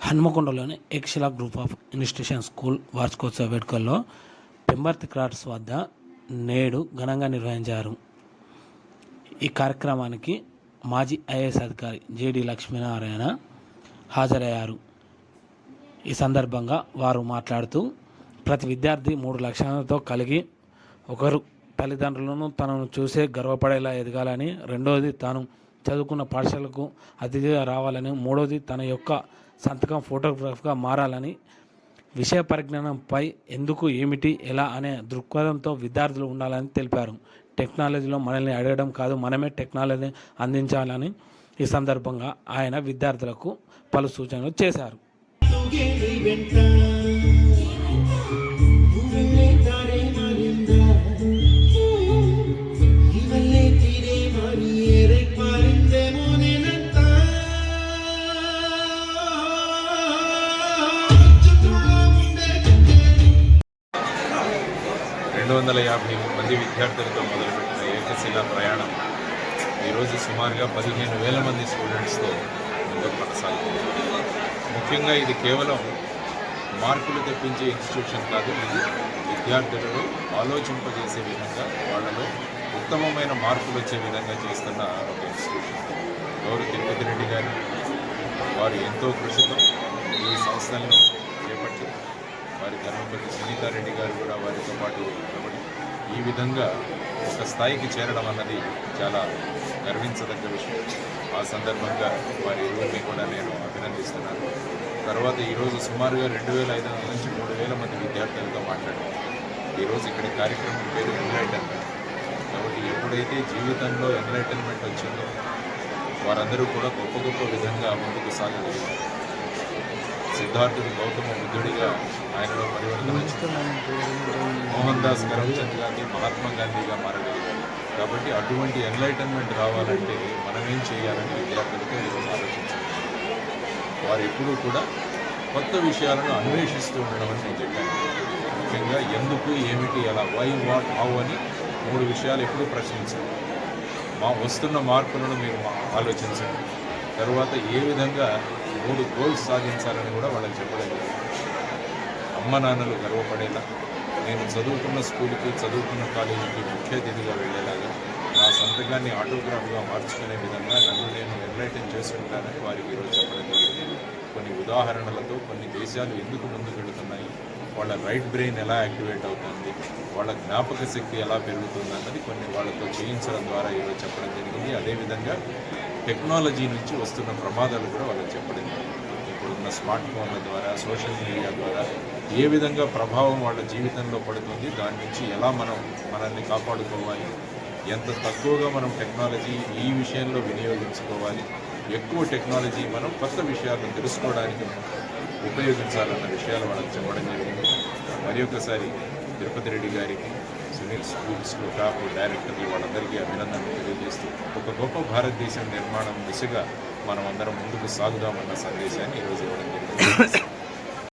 హన్మకొండలోని ఏకశిలా group of institution school వార్షికోత్సవ వేడుకల్లో Pembarthi crafts వద్ద నేడు ఘనంగా నిర్వహించారు. ఈ కార్యక్రమానికి మాజీ ఐఏఎస్ అధికారి జేడి లక్ష్మీనారాయణ హాజరయ్యారు. ఈ సందర్భంగా వారు మాట్లాడుతూ, ప్రతి విద్యార్థి 3 లక్షణాలతో కలిగి, ఒకరు తల్లిదండ్రులను తనను చూసే గర్వపడేలా ఎదగాలని, రెండవది తాను చదువుకున్న పాఠశాలకు అతిథిగా రావాలని, మూడవది తన యొక్క సంతకం ఫోటోగ్రాఫ్గా మారాలని, విషయ పరిజ్ఞానంపై ఎందుకు, ఏమిటి, ఎలా అనే దృక్పథంతో విద్యార్థులు ఉండాలని తెలిపారు. టెక్నాలజీలో మనల్ని అడగడం కాదు, మనమే టెక్నాలజీని అందించాలని ఈ సందర్భంగా ఆయన విద్యార్థులకు పలు సూచనలు చేశారు. మంది విద్యార్థులతో మొదలుపెట్టిన ఏకశిలా ప్రయాణం ఈరోజు సుమారుగా 15,000 మంది స్టూడెంట్స్తో ముందుకు కొనసాగుతుంది. ముఖ్యంగా ఇది కేవలం మార్కులు తెప్పించే ఇన్స్టిట్యూషన్ కాదు, ఇది విద్యార్థులను ఆలోచింపజేసే విధంగా, వాళ్ళలో ఉత్తమమైన మార్కులు వచ్చే విధంగా చేస్తున్న ఒక ఇన్స్టిట్యూషన్. గౌరవ తిరుపతి రెడ్డి గారు వారు ఎంతో కృషితో ఈ సంస్థలను చేపట్టి, వారి ధర్మపతి సునీతారెడ్డి గారు కూడా వారితో పాటు ఉండబడి ఈ విధంగా ఒక స్థాయికి చేరడం అన్నది చాలా గర్వించదగ్గ విషయం. ఆ సందర్భంగా వారి ఇరువురిని కూడా నేను అభినందిస్తున్నాను. తర్వాత ఈరోజు సుమారుగా 2,500 నుంచి 3,000 మంది విద్యార్థులతో మాట్లాడాను. ఈరోజు ఇక్కడ కార్యక్రమం పేరు ఎన్లైటన్మెంట్. కాబట్టి ఎప్పుడైతే జీవితంలో ఎన్లైటన్మెంట్ వచ్చిందో వారందరూ కూడా గొప్ప గొప్ప విధంగా ముందుకు సాగగలిగారు. సిద్ధార్థుడు గౌతమ బుద్ధుడిగా ఆయనలో పరివర్తన వచ్చింది. మోహన్ దాస్ కరమ్చంద్ గాంధీ మహాత్మా గాంధీగా మారగలిగారు. కాబట్టి అటువంటి ఎన్లైటన్మెంట్ రావాలంటే మనమేం చేయాలని విద్యార్థులతో ఈరోజు ఆలోచించాలి. వారు ఎప్పుడూ కూడా కొత్త విషయాలను అన్వేషిస్తూ ఉండడం అని నేను చెప్పాను. ముఖ్యంగా ఎందుకు, ఏమిటి, ఎలా, వై, వాట్, హౌ అని 3 విషయాలు ఎప్పుడూ ప్రశ్నించండి. వస్తున్న మార్పులను మీరు ఆలోచించండి. తరువాత ఏ విధంగా 3 గోల్స్ సాధించాలని కూడా వాళ్ళకి చెప్పలేదు. అమ్మ నాన్నలు గర్వపడేలా, నేను చదువుకున్న స్కూల్కి, చదువుకున్న కాలేజీకి ముఖ్య అతిథిగా వెళ్ళేలాగా, నా సంతకాన్ని ఆటోగ్రాఫ్గా మార్చుకునే విధంగా నన్ను నేను ఎన్లైటన్ చేసుకుంటానని వారికి ఈరోజు చెప్పడం జరిగింది. కొన్ని ఉదాహరణలతో కొన్ని దేశాలు ఎందుకు ముందుకు వెళుతున్నాయి, వాళ్ళ రైట్ బ్రెయిన్ ఎలా యాక్టివేట్ అవుతుంది, వాళ్ళ జ్ఞాపక శక్తి ఎలా పెరుగుతుంది అన్నది కొన్ని వాళ్ళతో చేయించడం ద్వారా ఈరోజు చెప్పడం జరిగింది. అదేవిధంగా టెక్నాలజీ నుంచి వస్తున్న ప్రమాదాలు కూడా వాళ్ళకి చెప్పడం జరిగింది. ఇప్పుడున్న స్మార్ట్ ఫోన్ల ద్వారా, సోషల్ మీడియా ద్వారా ఏ విధంగా ప్రభావం వాళ్ళ జీవితంలో పడుతుంది, దాని నుంచి ఎలా మనల్ని కాపాడుకోవాలి, ఎంత తక్కువగా మనం టెక్నాలజీ ఈ విషయంలో వినియోగించుకోవాలి, ఎక్కువ టెక్నాలజీ మనం కొత్త విషయాలను తెలుసుకోవడానికి ఉపయోగించాలన్న విషయాలు వాళ్ళకి చెప్పడం జరిగింది. మరి ఒకసారి తిరుపతి రెడ్డి గారికి, సునీల్ స్కూల్స్లో టాప్ డైరెక్టర్లు వాళ్ళందరికీ అభినందనలు తెలియజేస్తూ ఒక గొప్ప భారతదేశం నిర్మాణం దిశగా మనం అందరం ముందుకు సాగుదామన్న సందేశాన్ని ఈరోజు ఇవ్వడం జరిగింది.